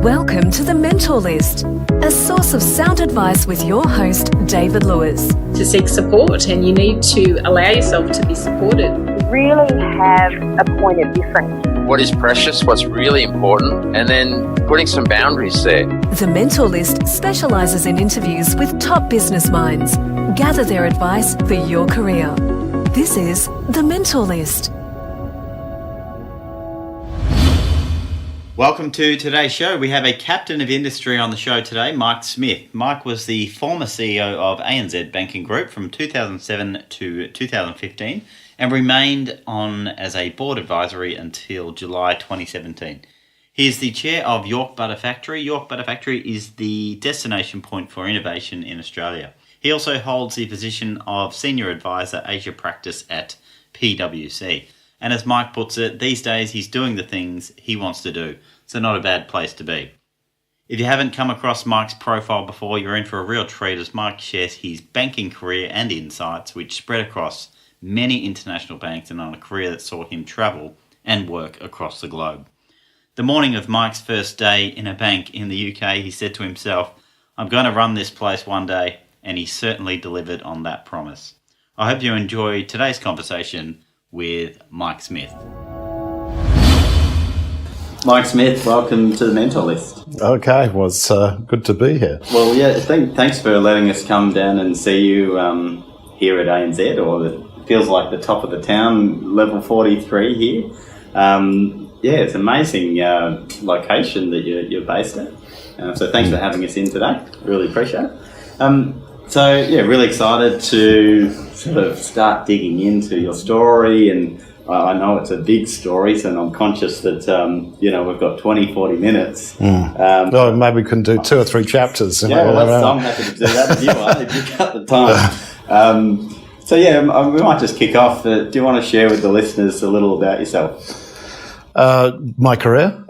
Welcome to The Mentor List, a source of sound advice with your host, David Lewis. To seek support, and you need to allow yourself to be supported. Really have a point of difference. What is precious, what's really important, and then putting some boundaries there. The Mentor List specialises in interviews with top business minds. Gather their advice for your career. This is The Mentor List. Welcome to today's show. We have a captain of industry on the show today, Mike Smith. Mike was the former CEO of ANZ Banking Group from 2007 to 2015 and remained on as a board advisory until July 2017. He is the chair of York Butter Factory. York Butter Factory is the destination point for innovation in Australia. He also holds the position of Senior Advisor Asia Practice at PwC. And as Mike puts it, these days he's doing the things he wants to do. So not a bad place to be. If you haven't come across Mike's profile before, you're in for a real treat as Mike shares his banking career and insights which spread across many international banks and on a career that saw him travel and work across the globe. The morning of Mike's first day in a bank in the UK, he said to himself, "I'm going to run this place one day," and he certainly delivered on that promise. I hope you enjoy today's conversation with Mike Smith. Mike Smith, welcome to the Mentor List. Okay, well, it's good to be here. Well, yeah, thanks for letting us come down and see you here at ANZ, or it feels like the top of the town, level 43 here. Yeah, it's an amazing location that you're based at. So thanks for having us in today. Really appreciate it. So, yeah, really excited to sort of start digging into your story, and I know it's a big story, so I'm conscious that, we've got 20, 40 minutes. No, maybe we can do 2 or 3 chapters. Yeah, I'm happy to do that if you are, if you cut the time. We might just kick off. Do you want to share with the listeners a little about yourself? My career?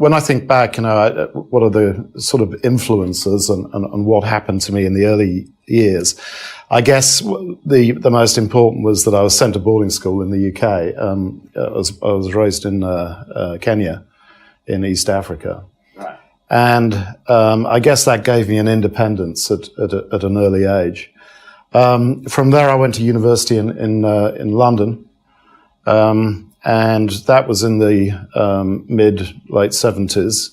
When I think back, what are the sort of influences and what happened to me in the early years, I guess the most important was that I was sent to boarding school in the UK. I was raised in Kenya, in East Africa. Right. And I guess that gave me an independence at an early age. From there, I went to university in London. And that was in the mid-late 70s,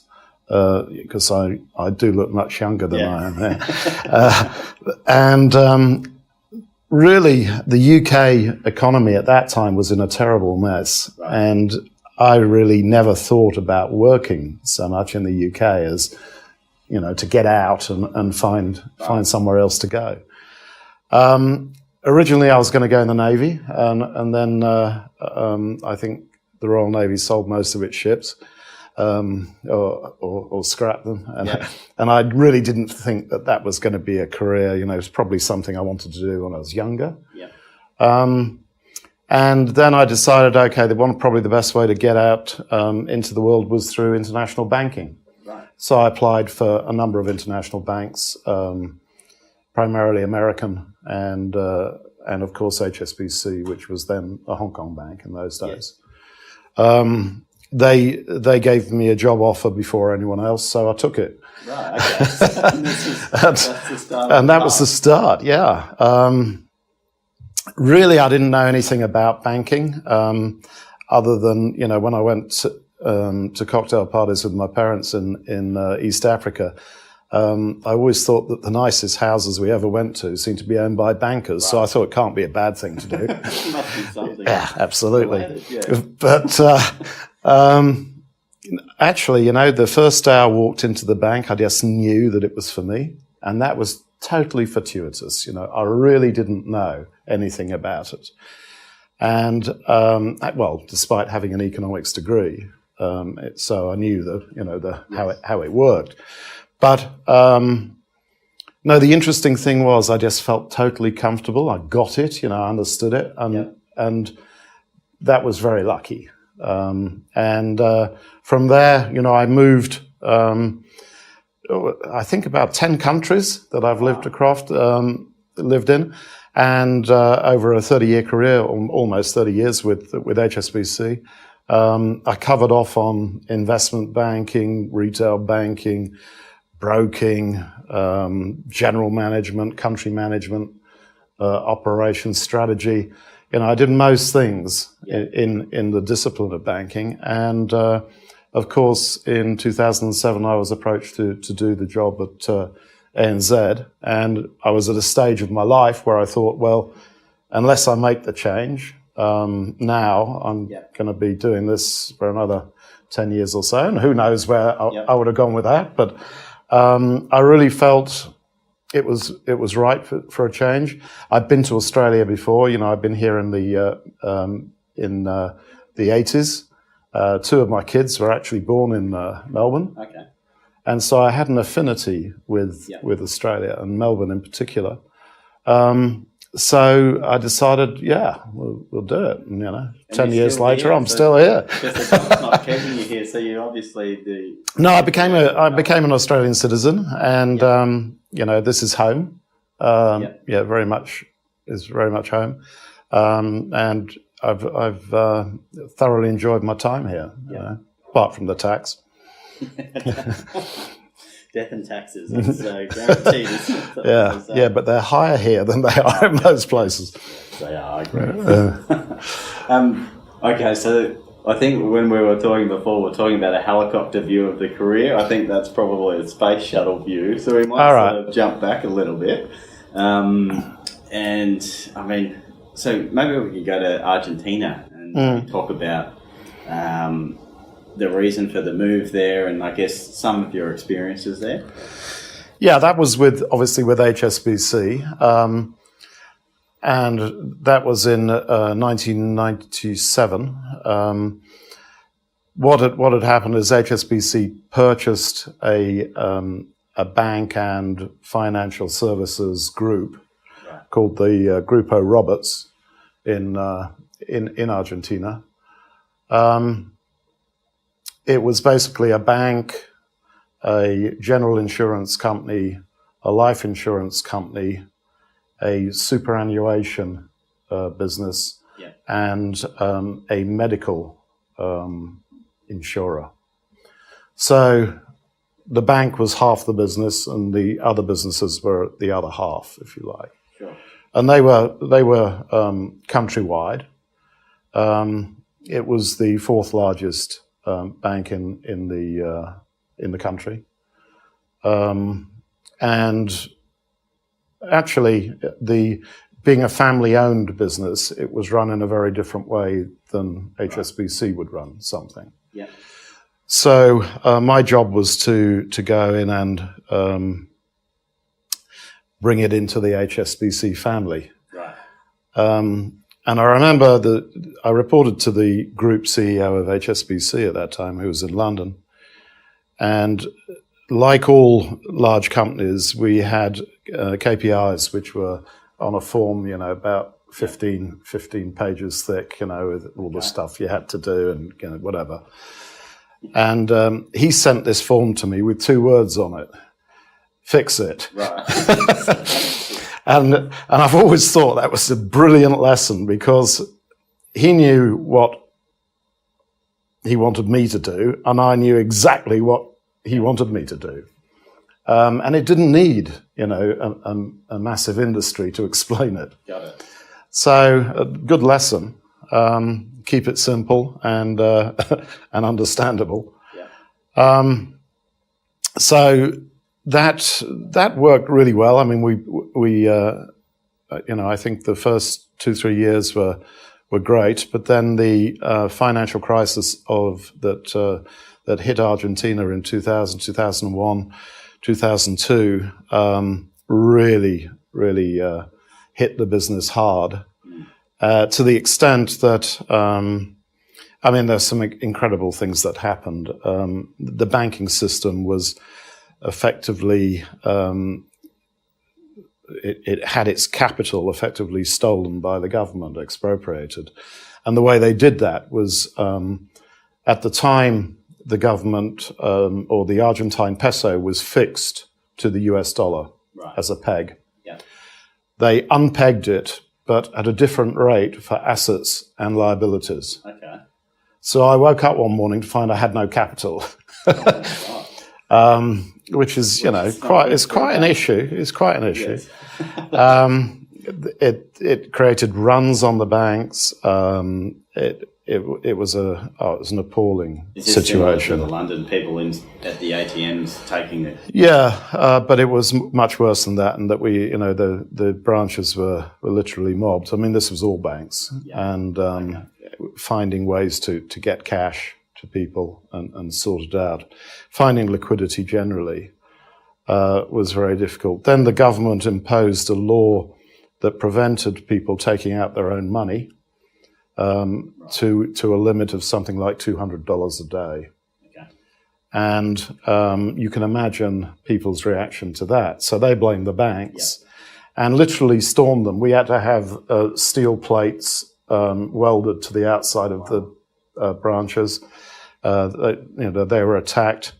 because I do look much younger than I am there. Really, the UK economy at that time was in a terrible mess. Right. And I really never thought about working so much in the UK as, to get out and find somewhere else to go. Originally, I was going to go in the Navy, and then I think the Royal Navy sold most of its ships, or scrapped them, and I really didn't think that was going to be a career. It was probably something I wanted to do when I was younger. Yeah. And then I decided, okay, probably the best way to get out into the world was through international banking. Right. So I applied for a number of international banks. Primarily American, and of course HSBC, which was then a Hong Kong bank in those days. Yes. They gave me a job offer before anyone else, so I took it. Right. Okay. That's the start. And that was the start. Yeah. Really, I didn't know anything about banking, other than when I went to cocktail parties with my parents in East Africa. I always thought that the nicest houses we ever went to seemed to be owned by bankers, right. So I thought it can't be a bad thing to do. Must be something. Yeah, absolutely. Yeah. But actually, the first day I walked into the bank, I just knew that it was for me, and that was totally fortuitous. I really didn't know anything about it, and despite having an economics degree, so I knew how it worked. But, the interesting thing was I just felt totally comfortable. I got it, I understood it. And that was very lucky. And from there, I moved, I think about 10 countries that I've lived in. And over a 30-year career, almost 30 years with HSBC, I covered off on investment banking, retail banking, broking, general management, country management, operations strategy. I did most things in the discipline of banking. And of course, in 2007, I was approached to do the job at ANZ. And I was at a stage of my life where I thought, well, unless I make the change, now I'm going to be doing this for another 10 years or so. And who knows where I would have gone with that. But I really felt it was right for a change. I'd been to Australia before. I'd been here in the 80s. Two of my kids were actually born in Melbourne. Okay. And so I had an affinity with Australia and Melbourne in particular. So I decided, we'll do it. And, 10 years later, I'm still here. Because the job's not keeping you here, so you obviously No, I became an Australian citizen, and this is home. Very much home, and I've thoroughly enjoyed my time here. Apart from the tax. Death and taxes, it's guaranteed. But they're higher here than they are in most places. They are, I agree. Okay, so I think when we were talking before, we were talking about a helicopter view of the career. I think that's probably a space shuttle view. So we might sort of jump back a little bit. And I mean, so maybe we could go to Argentina and talk about the reason for the move there, and I guess some of your experiences there. Yeah, that was obviously with HSBC, and that was in 1997. What had happened is HSBC purchased a bank and financial services group called the Grupo Roberts in Argentina. It was basically a bank, a general insurance company, a life insurance company, a superannuation business, and a medical insurer. So the bank was half the business, and the other businesses were the other half, if you like. Sure. And they were countrywide. It was the fourth largest bank in the country, and actually, being a family-owned business, it was run in a very different way than HSBC would run something. Yeah. So my job was to go in and bring it into the HSBC family. Right. And I remember that I reported to the group CEO of HSBC at that time, who was in London. And like all large companies, we had KPIs which were on a form, about 15 pages thick, with all the stuff you had to do and whatever. And he sent this form to me with 2 words on it: fix it. Right. And I've always thought that was a brilliant lesson, because he knew what he wanted me to do, and I knew exactly what he wanted me to do. And it didn't need, a massive industry to explain it. Got it. So a good lesson. Keep it simple and and understandable. Yeah. So that worked really well. I mean, we I think the first 2-3 years were great, but then the financial crisis that hit Argentina in 2000, 2001, 2002 really hit the business hard, to the extent that there's some incredible things that happened. The banking system was effectively, it had its capital effectively stolen by the government, expropriated. And the way they did that was, at the time, the government, or the Argentine peso, was fixed to the US dollar as a peg. Yeah. They unpegged it, but at a different rate for assets and liabilities. Okay. So I woke up one morning to find I had no capital, which is, quite an issue. It's quite an issue. Yes. It created runs on the banks. It was an appalling Is this situation. similar to the London people at the ATMs taking it? Yeah, but it was much worse than that, and that the branches were literally mobbed. I mean, this was all banks, and finding ways to get cash to people and sort it out. Finding liquidity generally was very difficult. Then the government imposed a law that prevented people taking out their own money to a limit of something like $200 a day. Okay. And you can imagine people's reaction to that. So they blamed the banks and literally stormed them. We had to have steel plates welded to the outside of the branches. They were attacked.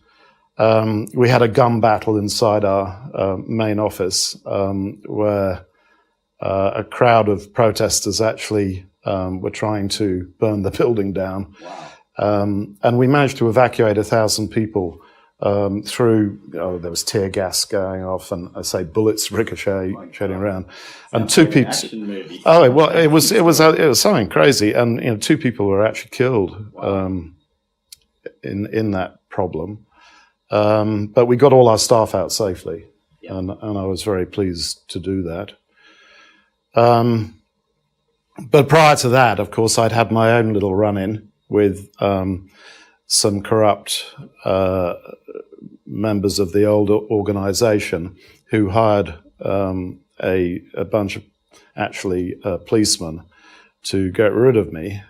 We had a gun battle inside our main office where a crowd of protesters actually were trying to burn the building down. Wow. And we managed to evacuate 1,000 people through, there was tear gas going off and bullets ricocheting around. And two people. Action movie. Oh, well, it was something crazy. And, 2 people were actually killed in that problem. But we got all our staff out safely. Yeah. And I was very pleased to do that. But prior to that, of course, I'd had my own little run-in with some corrupt members of the old organisation who hired a bunch of policemen to get rid of me.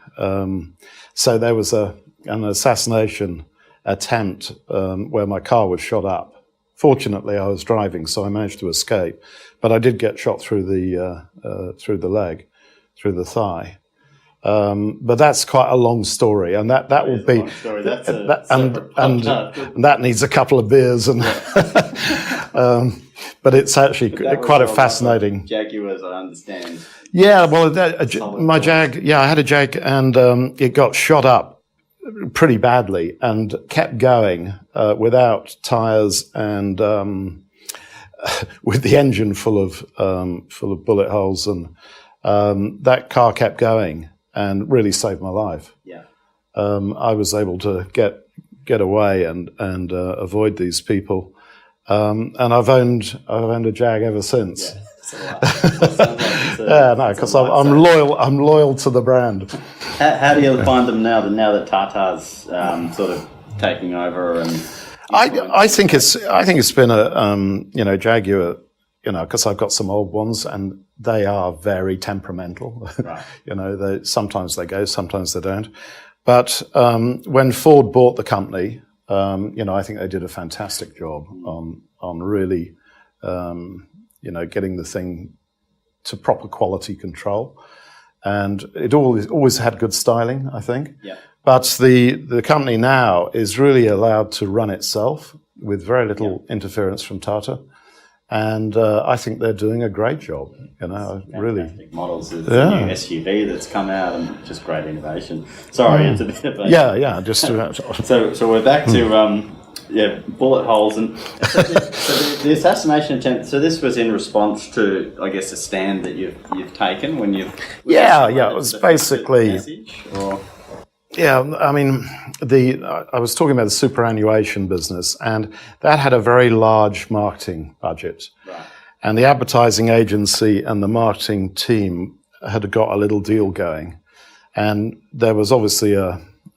So there was an assassination attempt where my car was shot up. Fortunately, I was driving, so I managed to escape. But I did get shot through the leg, through the thigh. But that's quite a long story, and that will be. That's and that needs a couple of beers, and but it's actually quite a fascinating. Jaguars, I understand. Yeah, well, my Jag. Yeah, I had a Jag, and it got shot up pretty badly and kept going without tyres and with the engine full of bullet holes, and that car kept going and really saved my life. Yeah. I was able to get away and avoid these people, and I've owned a Jag ever since. Yeah. Because I'm loyal. I'm loyal to the brand. How do you find them now? Now that Tata's sort of taking over, and I think it's been a Jaguar, because I've got some old ones and they are very temperamental. Right. Sometimes they go, sometimes they don't. But when Ford bought the company, I think they did a fantastic job on really, getting the thing to proper quality control. And it always had good styling, I think. Yeah. But the company now is really allowed to run itself with very little interference from Tata. And I think they're doing a great job, really. Fantastic models. There's a new SUV that's come out, and just great innovation. Sorry, it's a bit of a... Yeah, just... So we're back to... bullet holes, and so the assassination attempt. So this was in response to, I guess, a stand that you've taken when you've. It was basically. Message, or? Yeah, I mean, I was talking about the superannuation business, and that had a very large marketing budget, Right. and the advertising agency and the marketing team had got a little deal going, and there was obviously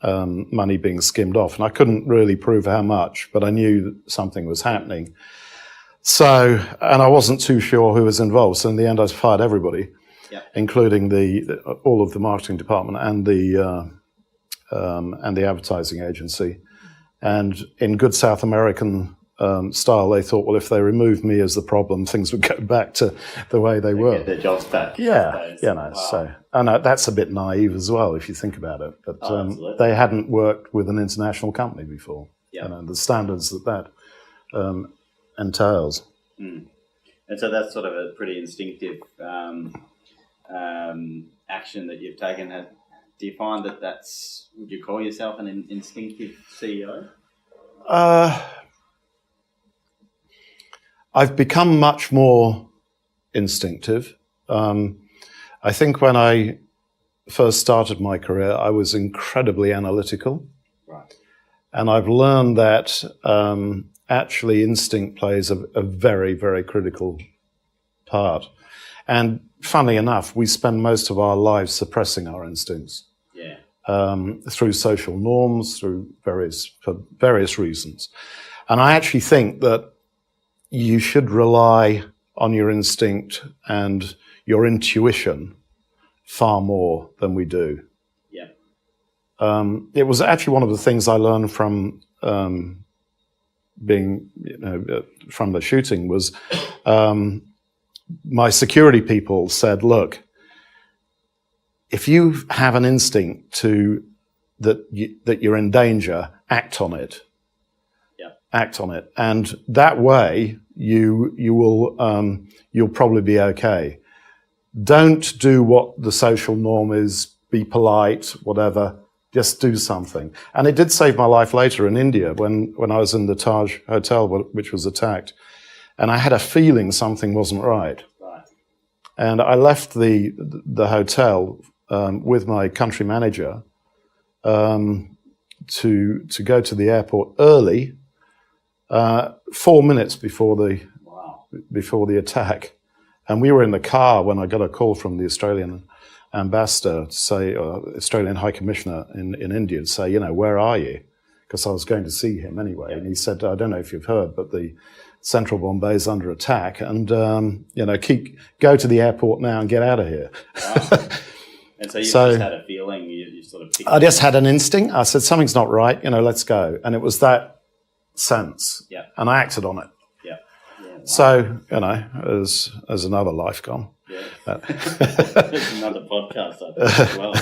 money being skimmed off, and I couldn't really prove how much, but I knew something was happening. So, and I wasn't too sure who was involved. So in the end, I fired everybody, including all of the marketing department and the advertising agency. And in good South American style, they thought, well, if they removed me as the problem, things would go back to the way they were. Get their jobs back. Yeah, Wow. So, and that's a bit naive as well, if you think about it. But Absolutely. they hadn't worked with an international company before. Yeah. The standards that entails. Mm. And so that's sort of a pretty instinctive action that you've taken. Do you find that would you call yourself an instinctive CEO? I've become much more instinctive. I think when I first started my career, I was incredibly analytical. Right. And I've learned that actually instinct plays a very, very critical part. And funnily enough, we spend most of our lives suppressing our instincts. Yeah. Through social norms, for various reasons. And I actually think that you should rely on your instinct and your intuition far more than we do. Yeah. It was actually one of the things I learned from being, from the shooting was my security people said, look, if you have an instinct that you're in danger, act on it. Yeah. Act on it, and that way you'll probably be okay. Don't do what the social norm is. Be polite, whatever. Just do something. And it did save my life later in India when I was in the Taj Hotel, which was attacked, and I had a feeling something wasn't right. Right. And I left the hotel with my country manager to go to the airport early, 4 minutes before the attack. And we were in the car when I got a call from the Australian ambassador to say, Australian High Commissioner in India to say, where are you? Because I was going to see him anyway. And he said, I don't know if you've heard, but the central Bombay is under attack, and go to the airport now and get out of here. Wow. And so you just had a feeling, you sort of I just had an instinct. I said, something's not right, let's go. And it was that sense. Yeah. And I acted on it. Yeah. Wow. So, as another life gone. Yeah. There's another podcast I think as well.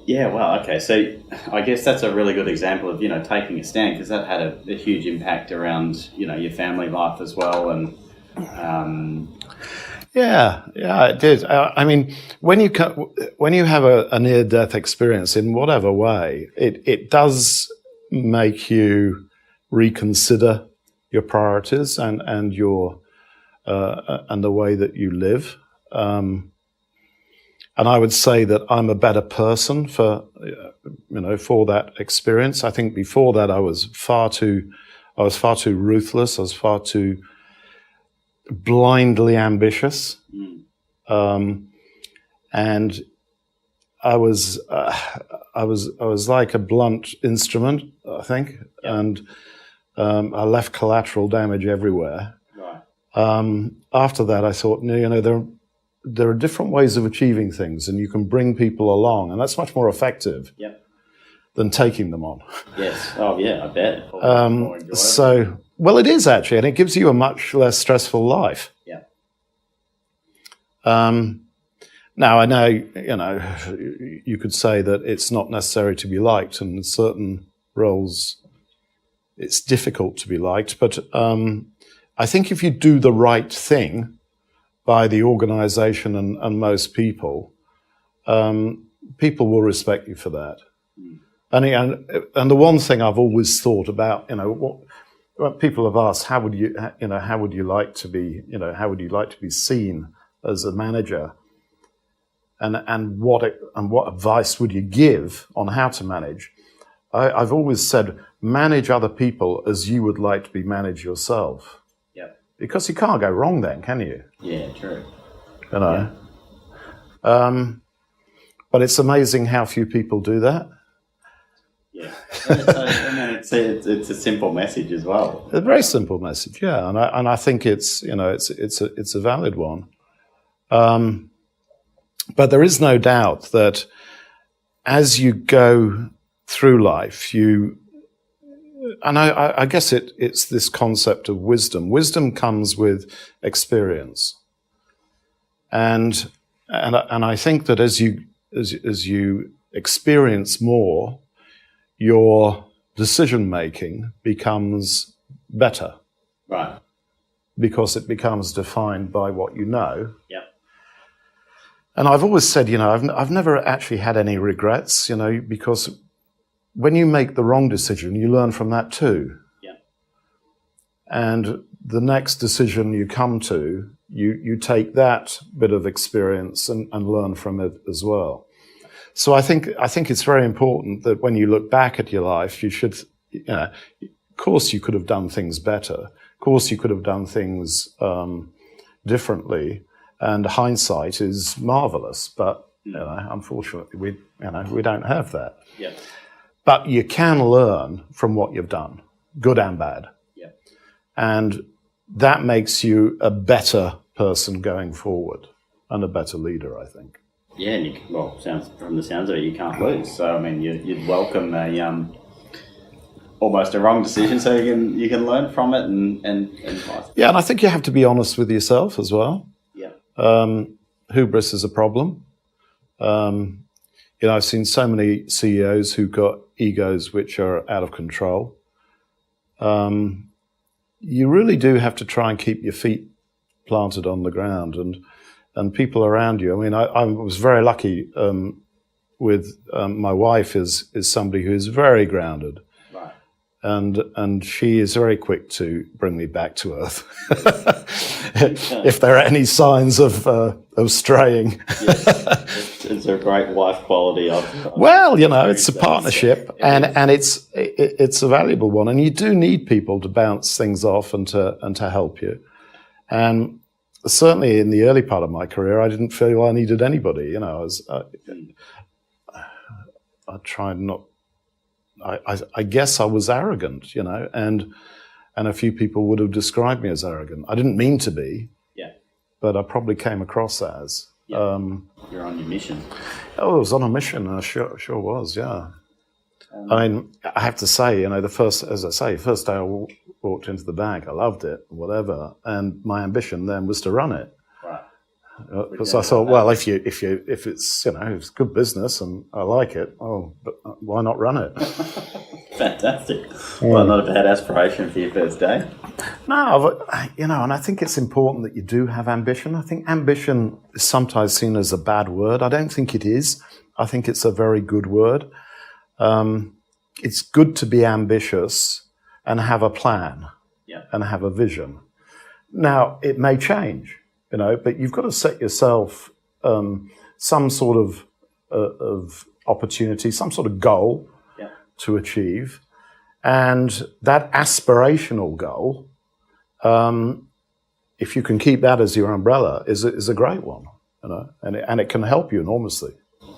Yeah, well, okay. So I guess that's a really good example of, taking a stand, because that had a huge impact around, your family life as well. And Yeah, it did. I mean, when you have a near-death experience in whatever way, it does make you reconsider your priorities and your and the way that you live. And I would say that I'm a better person for that experience. I think before that I was far too ruthless. I was far too blindly ambitious, and I was like a blunt instrument, I think, and I left collateral damage everywhere. right. After that, I thought, there are different ways of achieving things, and you can bring people along, and that's much more effective than taking them on. Yes. Oh, yeah, I bet. More enjoyable. Well, it is actually, and it gives you a much less stressful life. Yeah. Now, I know, you could say that it's not necessary to be liked, and in certain roles it's difficult to be liked, but I think if you do the right thing by the organization and most people, people will respect you for that. And the one thing I've always thought about, what people have asked, how would you like to be seen as a manager, and what advice would you give on how to manage? I've always said, manage other people as you would like to be managed yourself. Because you can't go wrong then, can you? Yeah, true. But it's amazing how few people do that. Yeah, and it's a simple message as well. A very simple message, yeah, and I think it's a valid one. But there is no doubt that as you go through life, I guess it's this concept of wisdom. Wisdom comes with experience, and I think that as you experience more, your decision making becomes better. Right. Because it becomes defined by what you know. Yeah. And I've always said, I've never actually had any regrets, because when you make the wrong decision, you learn from that too. Yeah. And the next decision you come to, you take that bit of experience and learn from it as well. So I think it's very important that when you look back at your life, you should, of course you could have done things better. Of course you could have done things differently. And hindsight is marvelous, but unfortunately we don't have that. Yeah. But you can learn from what you've done, good and bad. Yeah. And that makes you a better person going forward and a better leader, I think. Yeah, and from the sounds of it, you can't lose. So I mean, you'd welcome almost a wrong decision, so you can learn from it and yeah, and I think you have to be honest with yourself as well. Yeah. Hubris is a problem. I've seen so many CEOs who've got egos which are out of control. You really do have to try and keep your feet planted on the ground and people around you. I mean, I was very lucky with my wife is somebody who is very grounded. Right. And she is very quick to bring me back to earth if there are any signs of straying. Yes, it's a great wife quality. Well, it's a partnership, and it's a valuable one, and you do need people to bounce things off and to help you. And certainly in the early part of my career, I didn't feel I needed anybody. I tried not. I guess I was arrogant, and a few people would have described me as arrogant. I didn't mean to be, but I probably came across as. Yeah. You're on your mission. Oh, I was on a mission. I sure was, yeah. I mean, I have to say, the first day I walked into the bank, I loved it, whatever, and my ambition then was to run it. Right. Because I thought, well, if it's it's good business and I like it, but why not run it? Fantastic. Well, not a bad aspiration for your first day. No, and I think it's important that you do have ambition. I think ambition is sometimes seen as a bad word. I don't think it is. I think it's a very good word. It's good to be ambitious and have a plan and have a vision. Now, it may change. But you've got to set yourself some sort of opportunity, some sort of goal to achieve, and that aspirational goal, if you can keep that as your umbrella, is a great one, and it can help you enormously.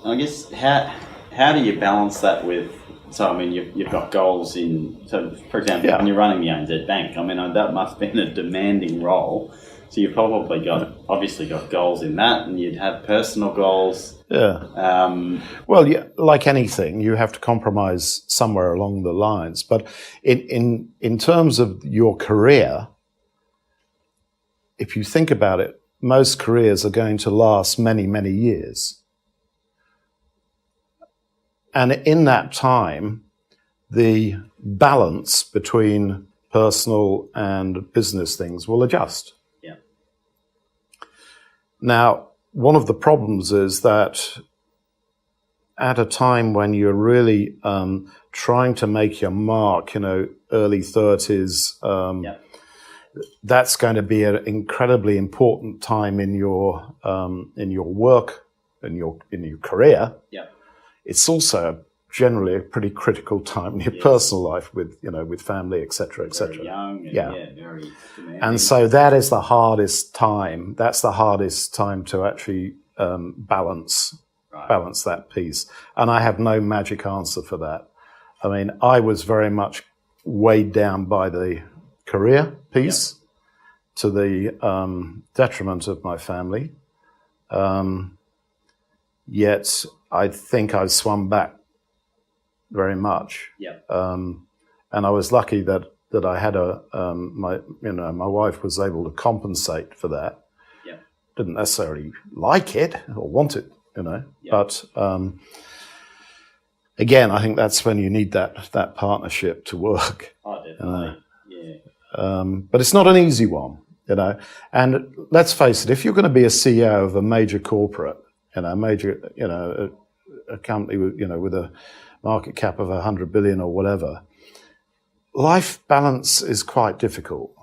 I guess how do you balance that with? So I mean, you've got goals in. So for example, when you're running the ANZ Bank, I mean that must have been a demanding role. So you've probably obviously got goals in that, and you'd have personal goals. Yeah. Well, like anything, you have to compromise somewhere along the lines. But in terms of your career, if you think about it, most careers are going to last many, many years. And in that time, the balance between personal and business things will adjust. Now, one of the problems is that at a time when you're really trying to make your mark, early 30s, that's going to be an incredibly important time in your work, in your career. Yeah. It's also generally a pretty critical time in your personal life with family, etc., etc. Very young and very demanding. And so that is the hardest time. That's the hardest time to actually balance that piece. And I have no magic answer for that. I mean, I was very much weighed down by the career piece to the detriment of my family. Yet I think I swum back very much. Yeah. And I was lucky that I had my wife was able to compensate for that. Yeah. Didn't necessarily like it or want it, but again, I think that's when you need that partnership to work. Oh, definitely. But it's not an easy one, And let's face it, if you're going to be a CEO of a major corporate major, a company with, with a market cap of 100 billion or whatever. Life balance is quite difficult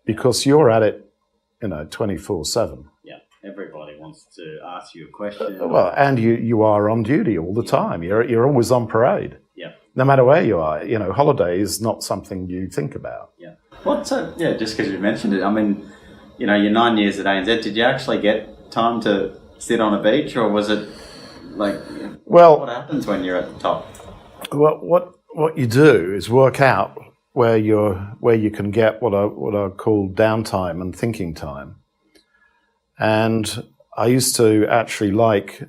because you're at it, 24/7. Yeah, everybody wants to ask you a question. Well, and you are on duty all the time. You're always on parade. Yeah. No matter where you are, holiday is not something you think about. Yeah. Well, so just because you mentioned it, I mean, your 9 years at ANZ, did you actually get time to sit on a beach, or was it like? Well, what happens when you're at the top? Well, what you do is work out where you can get what I call downtime and thinking time. And I used to actually like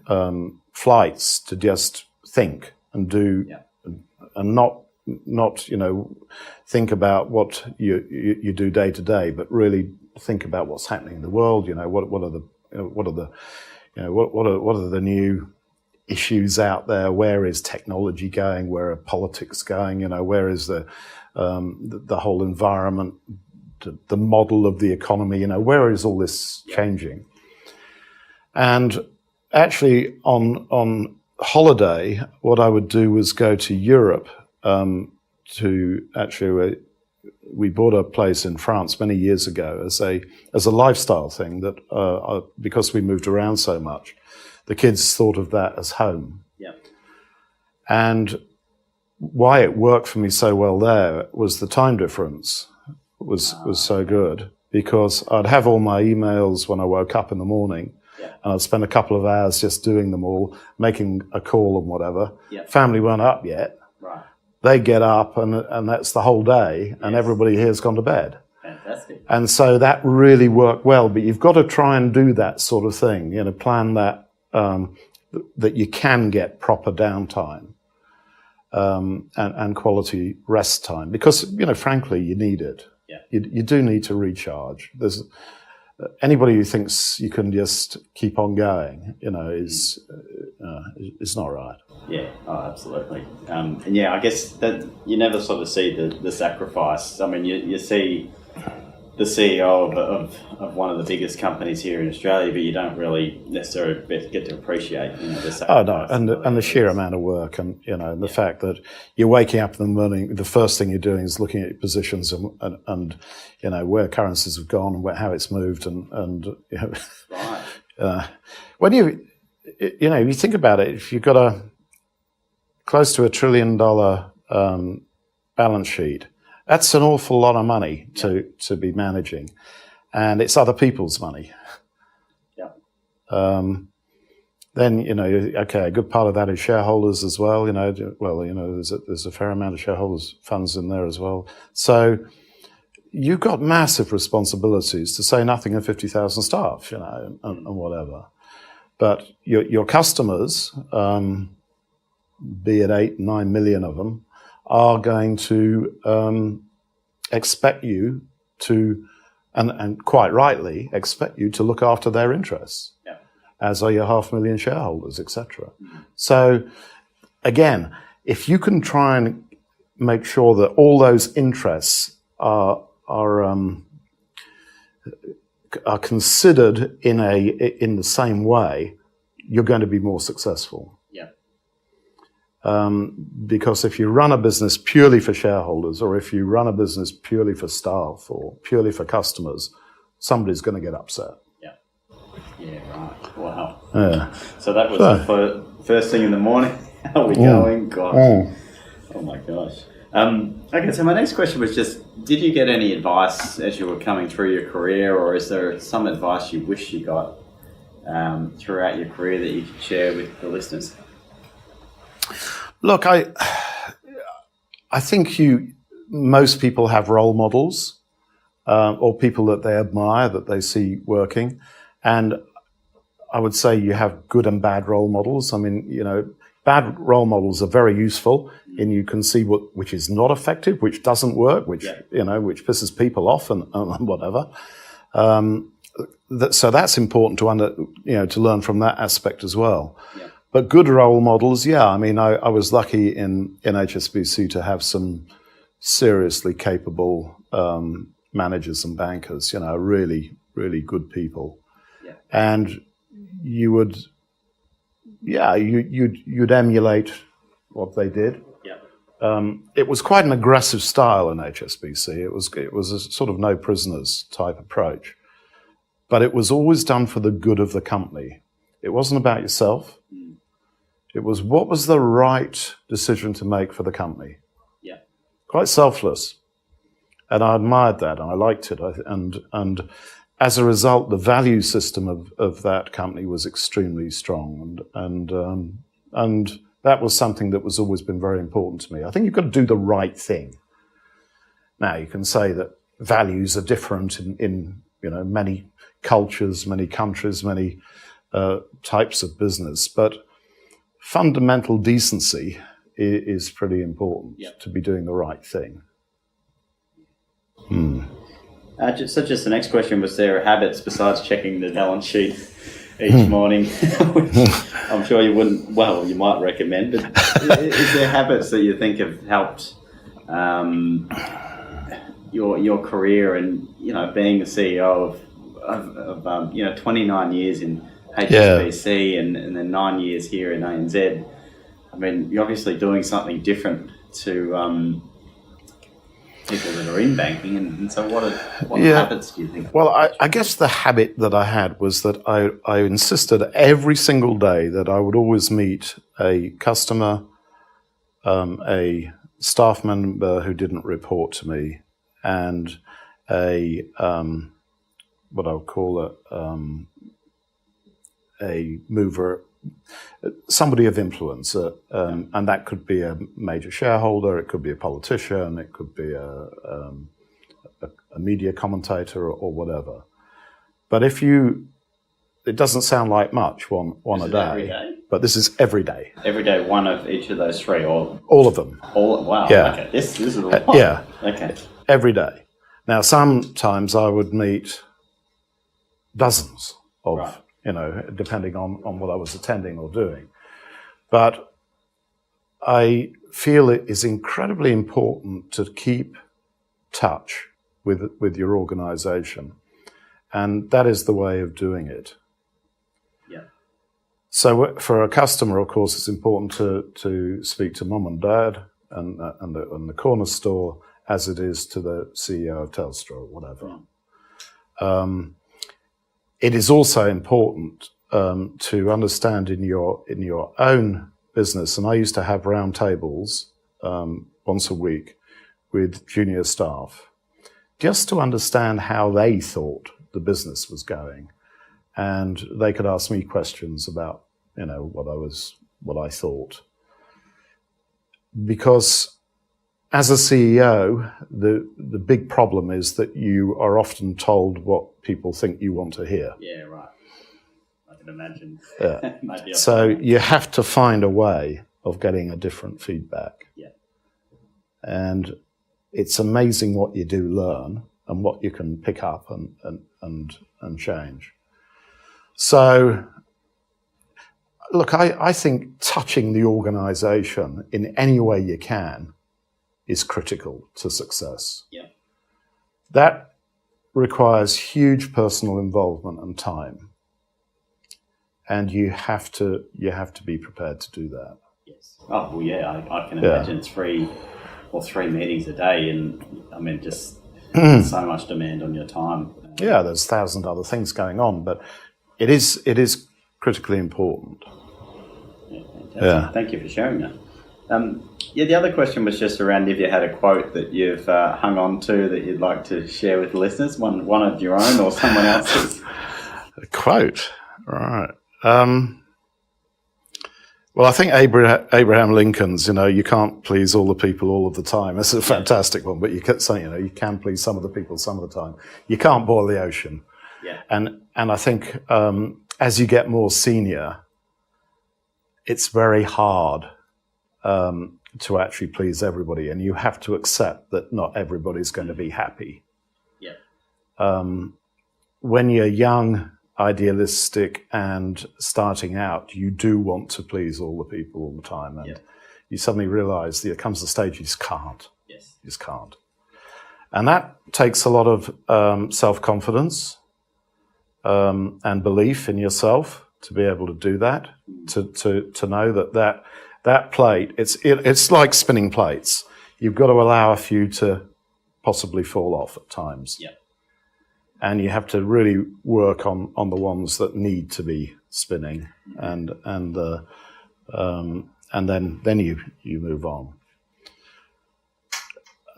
flights to just think and do, and not think about what you do day to day, but really think about what's happening in the world. What are the new issues out there? Where is technology going? Where are politics going? Where is the whole environment, the model of the economy? Where is all this changing? And actually, on holiday, what I would do was go to Europe. We bought a place in France many years ago as a lifestyle thing that because we moved around so much, the kids thought of that as home. Yeah. And why it worked for me so well there was the time difference was so good, because I'd have all my emails when I woke up in the morning, and I'd spend a couple of hours just doing them all, making a call and whatever. Yeah. Family weren't up yet. Right. They get up and that's the whole day, and everybody here's gone to bed. Fantastic. And so that really worked well, but you've got to try and do that sort of thing, plan that that you can get proper downtime and quality rest time, because frankly you need it. Yeah. You do need to recharge. There's anybody who thinks you can just keep on going, is not right. Yeah, absolutely. And I guess that you never sort of see the sacrifice. I mean, you see the CEO of one of the biggest companies here in Australia, but you don't really necessarily get to appreciate, the sacrifice. Oh no, and the sheer amount of work, and the fact that you're waking up in the morning, the first thing you're doing is looking at your positions and where currencies have gone and how it's moved, and Right. When you think about it, if you've got close to $1 trillion balance sheet, that's an awful lot of money to be managing, and it's other people's money. Yeah. Then a good part of that is shareholders as well. There's a fair amount of shareholders' funds in there as well. So you've got massive responsibilities, to say nothing of 50,000 staff, and whatever. But your customers, be it 8-9 million of them, are going to expect you to, and quite rightly, expect you to look after their interests, as are your 500,000 shareholders, etc. So, again, if you can try and make sure that all those interests are considered in the same way, you're going to be more successful. Because if you run a business purely for shareholders, or if you run a business purely for staff or purely for customers, somebody's going to get upset. Yeah, right. Wow. Yeah. So that was the first thing in the morning. How are we going? Gosh. Oh my gosh. Okay, so my next question was just, did you get any advice as you were coming through your career, or is there some advice you wish you got throughout your career that you could share with the listeners? Look, I think most people have role models or people that they admire, that they see working, and I would say you have good and bad role models. I mean, bad role models are very useful, and you can see which is not effective, which doesn't work, which which pisses people off and whatever. So that's important to learn from that aspect as well. Yeah. But good role models, I mean, I was lucky in HSBC to have some seriously capable managers and bankers, really, really good people. Yeah. And you would yeah, you'd emulate what they did. Yeah. It was quite an aggressive style in HSBC. It was a sort of no prisoners type approach, but it was always done for the good of the company. It wasn't about yourself. It was what was the right decision to make for the company. Yeah. Quite selfless, and I admired that and I liked it. And as a result, the value system of that company was extremely strong, and that was something that was always been very important to me. I think you've got to do the right thing. Now, you can say that values are different in many cultures, many countries, many types of business, but fundamental decency is pretty important. Yep. To be doing the right thing. Just the next question, was there habits besides checking the balance sheet each morning, which I'm sure you might recommend, but is there habits that you think have helped your career and, being the CEO of 29 years in HSBC and then 9 years here in ANZ? I mean, you're obviously doing something different to people that are in banking, and so what habits do you think? Well, I guess the habit that I had was that I insisted every single day that I would always meet a customer, a staff member who didn't report to me, and a what I would call a mover, somebody of influence, and that could be a major shareholder, it could be a politician, it could be a media commentator or whatever. But it doesn't sound like much, one a day, every day, but this is every day. Every day, one of each of those three, or all of them. Wow. Yeah. Okay. This is a lot. Yeah. Okay. Every day. Now, sometimes I would meet dozens of. Right. Depending on what I was attending or doing. But I feel it is incredibly important to keep touch with your organization. And that is the way of doing it. Yeah. So for a customer, of course, it's important to speak to mum and dad and the corner store as it is to the CEO of Telstra or whatever. It is also important to understand in your own business, and I used to have round tables once a week with junior staff, just to understand how they thought the business was going, and they could ask me questions about what I thought, because as a CEO, the big problem is that you are often told what people think you want to hear. Yeah, right. I can imagine. Yeah. So you have to find a way of getting a different feedback. Yeah. And it's amazing what you do learn and what you can pick up and change. So, look, I think touching the organisation in any way you can is critical to success. Yeah. That requires huge personal involvement and time. And you have to be prepared to do that. Yes. Oh, well, yeah, I can imagine 3 meetings a day, and I mean, just so much demand on your time. Yeah, there's 1,000 other things going on, but it is critically important. Yeah, fantastic. Yeah. Thank you for sharing that. The other question was just around if you had a quote that you've hung on to that you'd like to share with listeners, one of your own or someone else's. A quote, right. Well, I think Abraham Lincoln's, you can't please all the people all of the time. That's a fantastic one, but you can please some of the people some of the time. You can't boil the ocean. Yeah. And I think as you get more senior, it's very hard to actually please everybody, and you have to accept that not everybody's going to be happy. Yeah. When you're young, idealistic, and starting out, you do want to please all the people all the time, and you suddenly realise there comes a stage you just can't. Yes. You just can't. And that takes a lot of self-confidence and belief in yourself to be able to do that, to know that plate, it's like spinning plates. You've got to allow a few to possibly fall off at times. Yeah. And you have to really work on the ones that need to be spinning, and then you move on.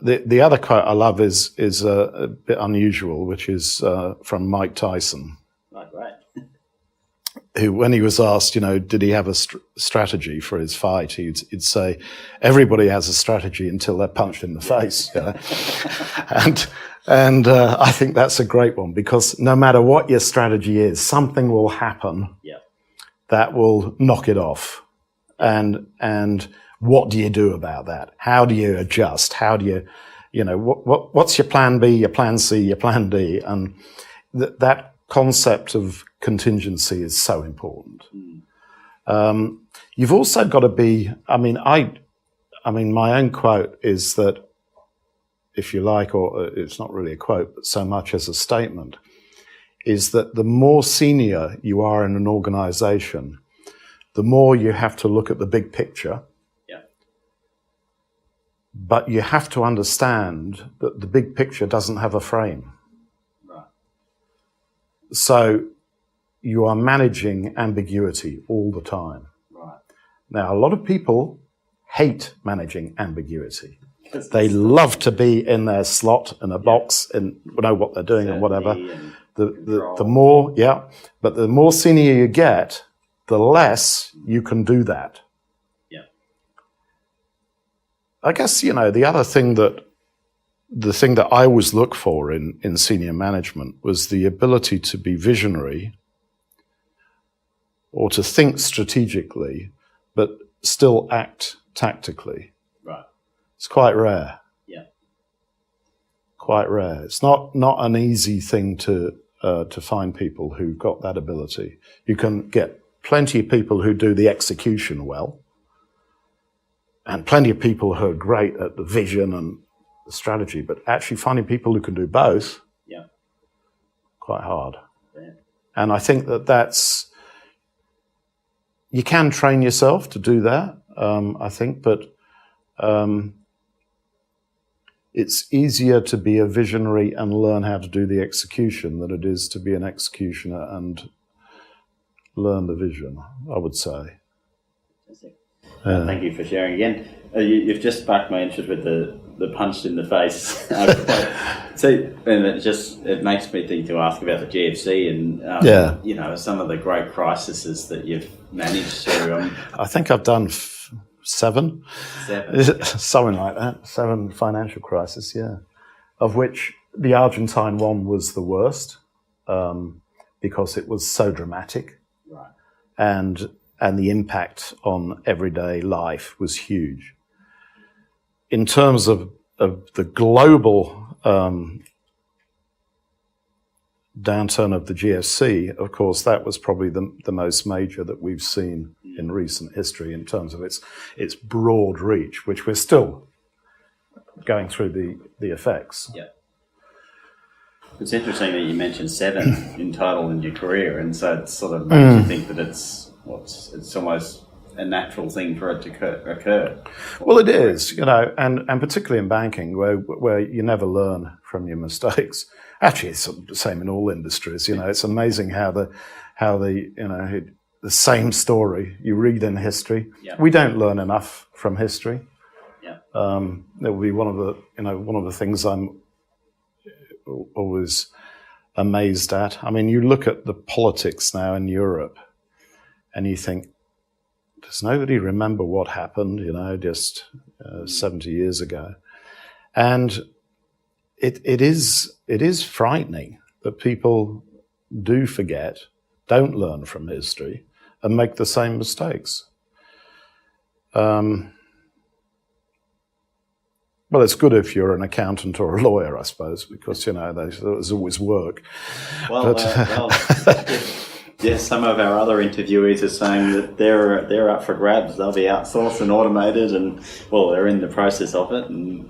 The other quote I love is a bit unusual, which is from Mike Tyson. Right, right. Who, when he was asked, did he have a strategy for his fight, he'd say, everybody has a strategy until they're punched in the face. And I think that's a great one, because no matter what your strategy is, something will happen that will knock it off. And what do you do about that? How do you adjust? How do you, what's your plan B, your plan C, your plan D? And that concept of contingency is so important. You've also got to be, I mean, my own quote is that, if you like, or it's not really a quote, but so much as a statement, is that the more senior you are in an organization, the more you have to look at the big picture. Yeah. But you have to understand that the big picture doesn't have a frame. Right. So you are managing ambiguity all the time. Right. Now, a lot of people hate managing ambiguity. They love to be in their slot in a box and know what they're doing and whatever. The more, but the more senior you get, the less you can do that. Yeah. I guess, the thing that I always look for in senior management was the ability to be visionary or to think strategically, but still act tactically. Right. It's quite rare. Yeah. Quite rare. It's not an easy thing to find people who've got that ability. You can get plenty of people who do the execution well, and plenty of people who are great at the vision and the strategy, but actually finding people who can do both, quite hard. Yeah. And I think that's, you can train yourself to do that, I think, but it's easier to be a visionary and learn how to do the execution than it is to be an executioner and learn the vision, I would say. Thank you for sharing again. You've just sparked my interest with the punch in the face. So, and it makes me think to ask about the GFC and some of the great crises that you've managed through. I think I've done 7, something like that. 7 financial crises, of which the Argentine one was the worst because it was so dramatic, right, and the impact on everyday life was huge. In terms of the global downturn of the GFC, of course, that was probably the most major that we've seen in recent history in terms of its broad reach, which we're still going through the effects. Yeah. It's interesting that you mentioned 7 in total in your career, and so it sort of makes you think that it's almost a natural thing for it to occur. Well, it is, and particularly in banking, where you never learn from your mistakes. Actually, it's the same in all industries. It's amazing how the same story you read in history. Yeah. We don't learn enough from history. Yeah. That will be one of the things I'm always amazed at. I mean, you look at the politics now in Europe, and you think, does nobody remember what happened, just 70 years ago? And it is frightening that people do forget, don't learn from history, and make the same mistakes. Well, it's good if you're an accountant or a lawyer, I suppose, because, there's always work. Well, Yes, some of our other interviewees are saying that they're up for grabs. They'll be outsourced and automated, and well, they're in the process of it. And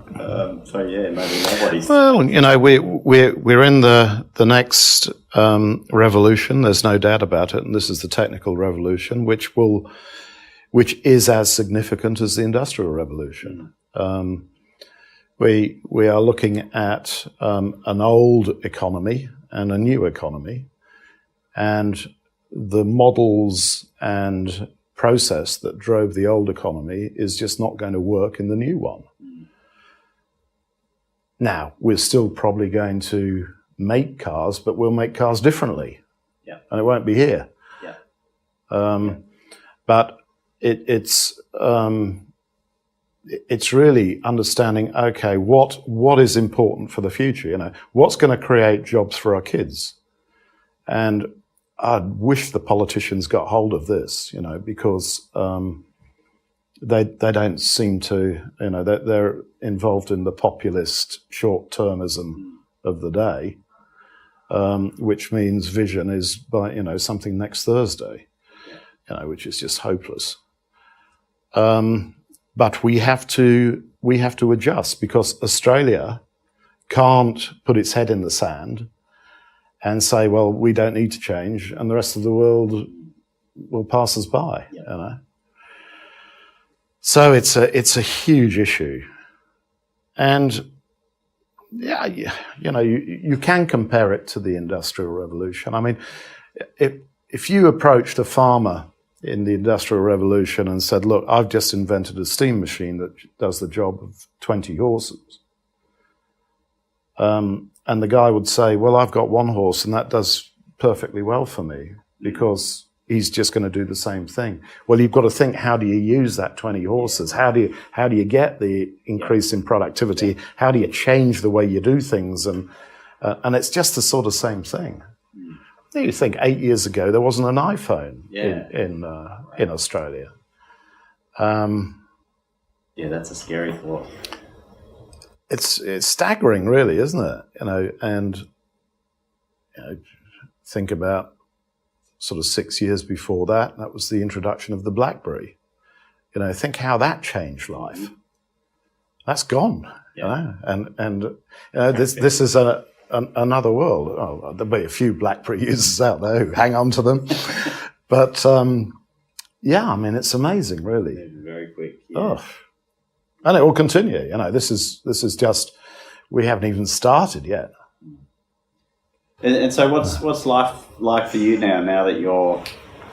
so yeah, maybe nobody's. Well, you know, we're in the next revolution. There's no doubt about it, and this is the technical revolution, which is as significant as the industrial revolution. We are looking at an old economy and a new economy, and the models and process that drove the old economy is just not going to work in the new one. Now, we're still probably going to make cars, but we'll make cars differently. Yeah. And it won't be here. Yeah. But it's really understanding, okay, what is important for the future? You know, what's going to create jobs for our kids? And I wish the politicians got hold of this, you know, because they don't seem to, you know, they're involved in the populist short-termism of the day, which means vision is by, you know, something next Thursday, you know, which is just hopeless. But we have to adjust, because Australia can't put its head in the sand and say, well, we don't need to change, and the rest of the world will pass us by. You know. So it's a huge issue, and yeah, you know, you can compare it to the Industrial Revolution. I mean, if you approached a farmer in the Industrial Revolution and said, look, I've just invented a steam machine that does the job of 20 horses. And the guy would say, well, I've got one horse and that does perfectly well for me because he's just going to do the same thing. Well, you've got to think, how do you use that 20 horses? How do you get the increase in productivity? How do you change the way you do things? And it's just the sort of same thing. You think 8 years ago there wasn't an iPhone in Australia. Yeah, that's a scary thought. It's staggering, really, isn't it? You know, and you know, think about sort of 6 years before that. That was the introduction of the BlackBerry. You know, think how that changed life. That's gone. Yeah. You know, and you know, this is another world. Oh, there'll be a few BlackBerry users out there who hang on to them, but yeah, I mean, it's amazing, really. Very quick. Yeah. Oh, and it will continue. You know, this is just, we haven't even started yet. And so, what's life like for you now that you're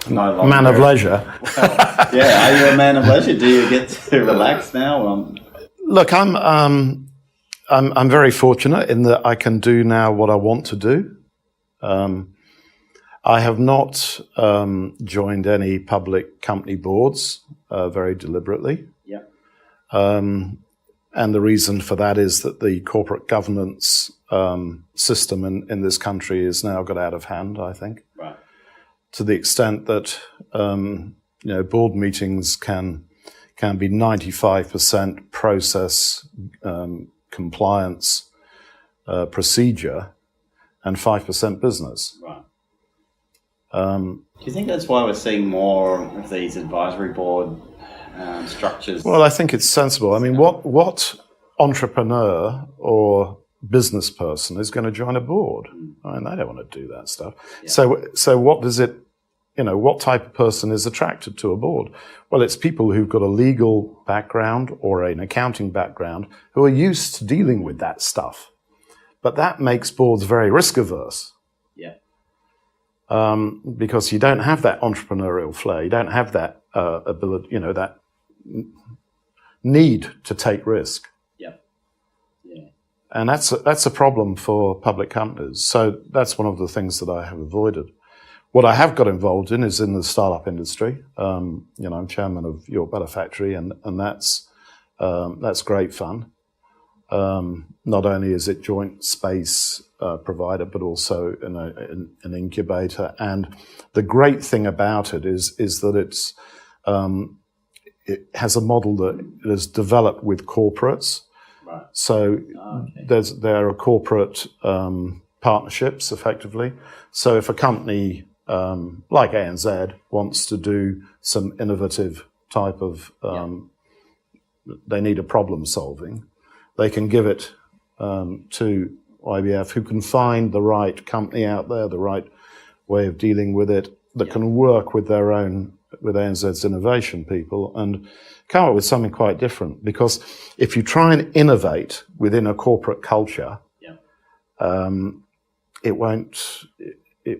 no longer man of leisure? Well, yeah, are you a man of leisure? Do you get to relax now? Look, I'm very fortunate in that I can do now what I want to do. I have not joined any public company boards very deliberately. Yeah. And the reason for that is that the corporate governance system in this country has now got out of hand, I think. Right. To the extent that you know, board meetings can be 95% process, compliance, procedure, and 5% business. Right. Do you think that's why we're seeing more of these advisory board structures? Well, I think it's sensible. I mean, what entrepreneur or business person is going to join a board? I mean, they don't want to do that stuff. Yeah. So what does it, you know, what type of person is attracted to a board? Well, it's people who've got a legal background or an accounting background who are used to dealing with that stuff. But that makes boards very risk averse. Yeah. Because you don't have that entrepreneurial flair. You don't have that ability, you know, that need to take risk. Yeah. Yeah. And that's a problem for public companies. So that's one of the things that I have avoided. What I have got involved in is in the startup industry. You know, I'm chairman of York Butter Factory, and that's great fun. Not only is it joint space provider, but also an incubator. And the great thing about it is that it has a model that is developed with corporates. Right. So there are corporate partnerships, effectively. So if a company like ANZ, wants to do some innovative type of, they need a problem solving, they can give it to IBF, who can find the right company out there, the right way of dealing with it, that can work with their own, with ANZ's innovation people and come up with something quite different. Because if you try and innovate within a corporate culture, it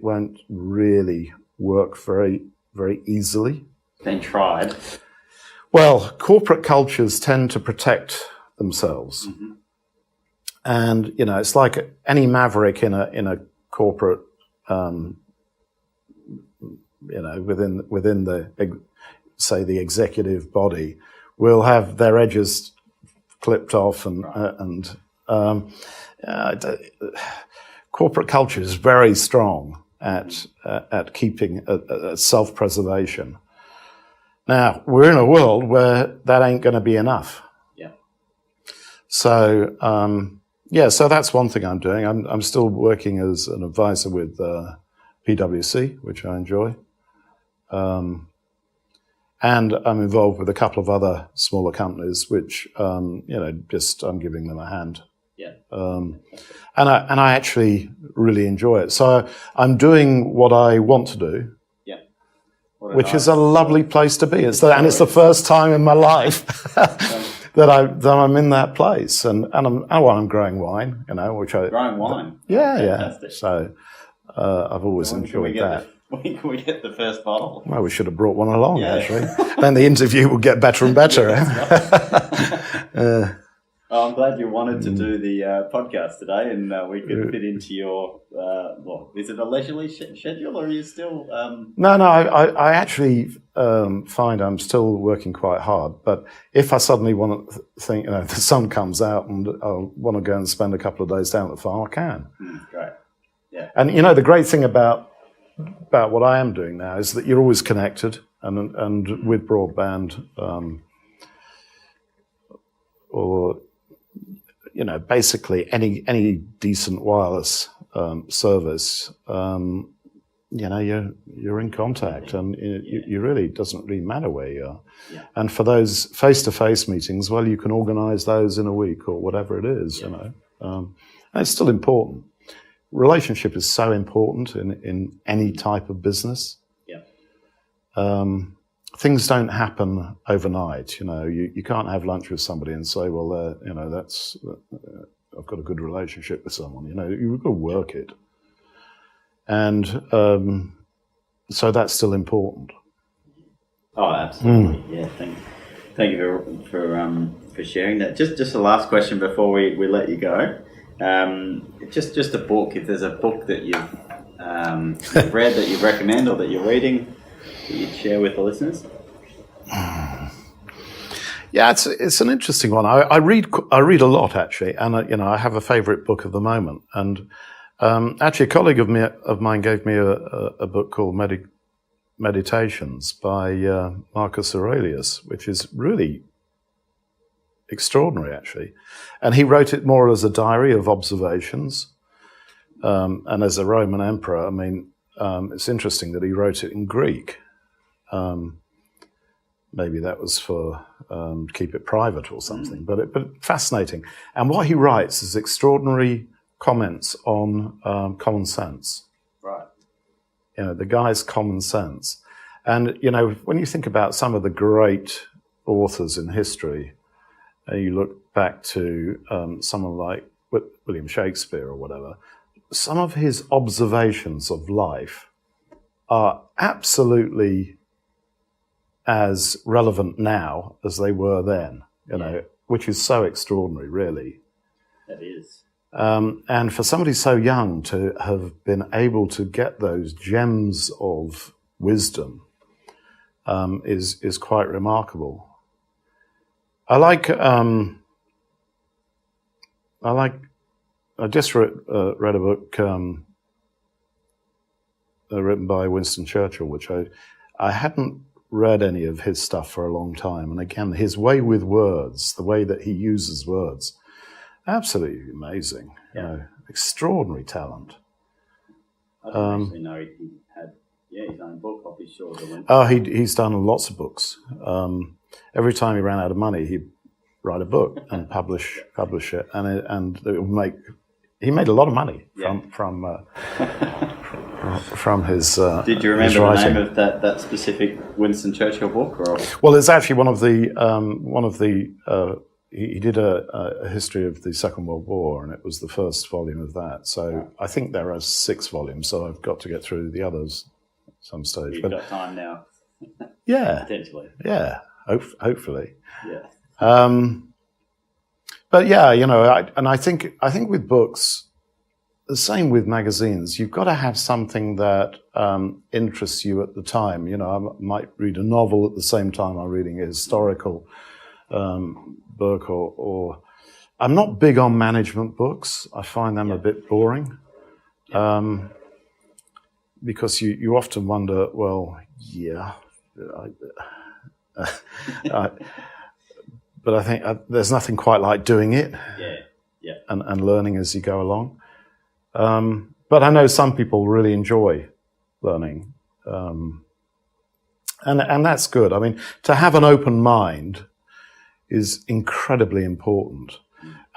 won't really work very, very easily. Been tried. Well, corporate cultures tend to protect themselves. Mm-hmm. And, you know, it's like any maverick in a corporate, you know, within the, say, the executive body, will have their edges clipped off corporate culture is very strong at keeping self-preservation. Now, we're in a world where that ain't going to be enough. Yeah. So, so that's one thing I'm doing. I'm still working as an advisor with PwC, which I enjoy. And I'm involved with a couple of other smaller companies, which, you know, just I'm giving them a hand. Yeah. And I actually really enjoy it. So I'm doing what I want to do. Yeah. Which is a lovely place to be. It's the first time in my life that I'm in that place. And I'm growing wine, you know, growing wine. Yeah, fantastic. Yeah. So I've always enjoyed that. When can we get the first bottle? Well, we should have brought one along, actually. Then the interview will get better and better. I'm glad you wanted to do the podcast today, and we could fit into your. Is it a leisurely schedule, or are you still? No. I actually find I'm still working quite hard. But if I suddenly want to think, you know, the sun comes out and I want to go and spend a couple of days down at the farm, I can. Great. Yeah. And you know, the great thing about what I am doing now is that you're always connected, and with broadband, or you know, basically any decent wireless service, you know, you're in contact, and you really, it doesn't really matter where you are. Yeah. And for those face-to-face meetings, well, you can organise those in a week or whatever it is, you know. And it's still important. Relationship is so important in any type of business. Yeah. Things don't happen overnight. You know, you can't have lunch with somebody and say, well, you know, that's I've got a good relationship with someone. You know, you've got to work it, and so that's still important. Oh, absolutely. Yeah. Thank you for sharing that. Just the last question before we let you go. Just a book. If there's a book that you've read that you recommend or that you're reading that you'd share with the listeners. Yeah, it's an interesting one. I read a lot, actually, and you know, I have a favourite book of the moment. And actually, a colleague of mine gave me a book called Meditations by Marcus Aurelius, which is really extraordinary, actually. And he wrote it more as a diary of observations. And as a Roman emperor, I mean, it's interesting that he wrote it in Greek. Maybe that was for keep it private or something, but fascinating. And what he writes is extraordinary comments on common sense. Right. You know, the guy's common sense. And, you know, when you think about some of the great authors in history, you look back to someone like William Shakespeare or whatever, some of his observations of life are absolutely as relevant now as they were then, you know, which is so extraordinary, really. That is. And for somebody so young to have been able to get those gems of wisdom is quite remarkable. I just read a book written by Winston Churchill, which I hadn't read any of his stuff for a long time. And again, his way with words, the way that he uses words, absolutely amazing. Yeah. You know, extraordinary talent. I didn't actually know he had Yeah, his own book, I'll be sure to link. Oh, he's done lots of books. Every time he ran out of money, he'd write a book and publish it, and it would make. He made a lot of money from his. Did you remember his the writing. name of that specific Winston Churchill book? Or? Well, it's actually one of the. He did a history of the Second World War, and it was the first volume of that. So I think there are 6 volumes. So I've got to get through the others at some stage. You've got time now. Yeah, Potentially. yeah, hopefully. Yeah. But yeah, I think with books, the same with magazines. You've got to have something that interests you at the time. I might read a novel at the same time I'm reading a historical book, or I'm not big on management books. I find them a bit boring, because you often wonder, well, yeah. But I think there's nothing quite like doing it, and learning as you go along. But I know some people really enjoy learning, and that's good. I mean, to have an open mind is incredibly important.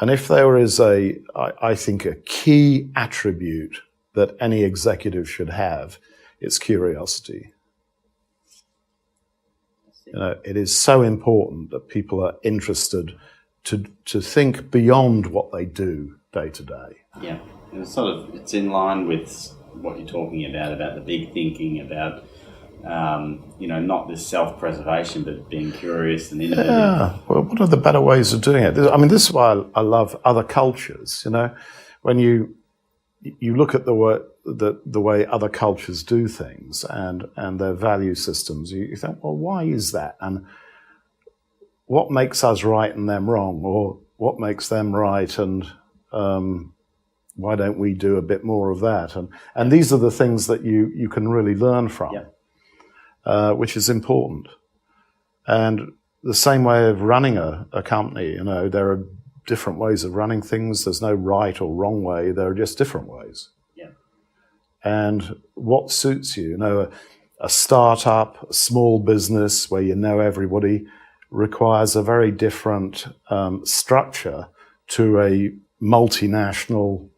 And if there is I think a key attribute that any executive should have, it's curiosity. It is so important that people are interested to think beyond what they do day to day. Yeah, and it's in line with what you're talking about the big thinking, about not this self-preservation, but being curious and innovative. Yeah, well, what are the better ways of doing it? I mean, this is why I love other cultures. When you look at the way other cultures do things and their value systems, you think, well, why is that? And what makes us right and them wrong? Or what makes them right and why don't we do a bit more of that? And these are the things that you can really learn from, which is important. And the same way of running a company, there are different ways of running things. There's no right or wrong way. There are just different ways. And what suits you? A startup, a small business where you know everybody requires a very different structure to a multinational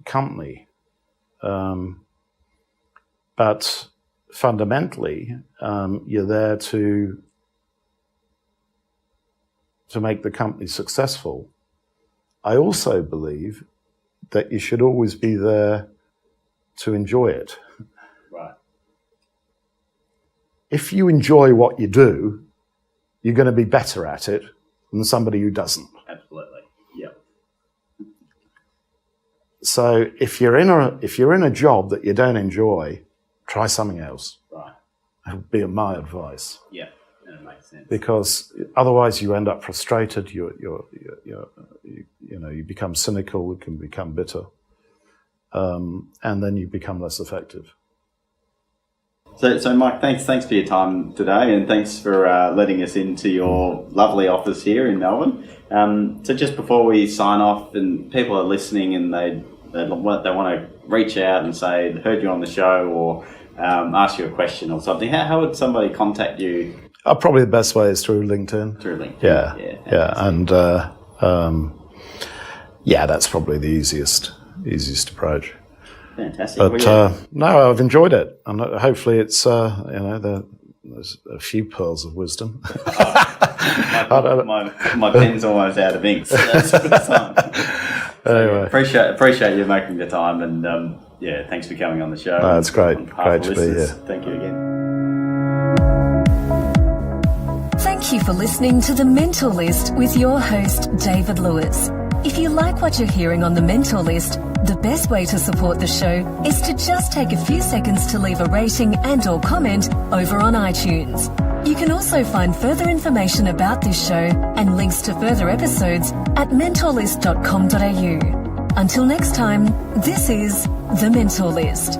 company. But fundamentally, you're there to make the company successful. I also believe that you should always be there to enjoy it. Right. If you enjoy what you do, you're going to be better at it than somebody who doesn't. Absolutely. Yeah. So if you're in a job that you don't enjoy, try something else. Right. That would be my advice. Yeah, that makes sense. Because otherwise you end up frustrated. You become cynical. You can become bitter, and then you become less effective. So Mike, thanks for your time today, and thanks for letting us into your lovely office here in Melbourne. So just before we sign off, and people are listening, and they want to reach out and say they heard you on the show, or ask you a question or something, how would somebody contact you? Probably the best way is through LinkedIn. Through LinkedIn. Yeah, and that's probably the easiest approach. Fantastic. But no, I've enjoyed it, and hopefully it's there's a few pearls of wisdom. my pen's almost out of ink, so that's a good sign. Anyway, appreciate you making the time, and thanks for coming on the show. No, it's great. Great to be here. Thank you again. Thank you for listening to The Mentor List with your host, David Lewis. If you like what you're hearing on The Mentor List, the best way to support the show is to just take a few seconds to leave a rating and/or comment over on iTunes. You can also find further information about this show and links to further episodes at mentorlist.com.au. Until next time, this is The Mentor List.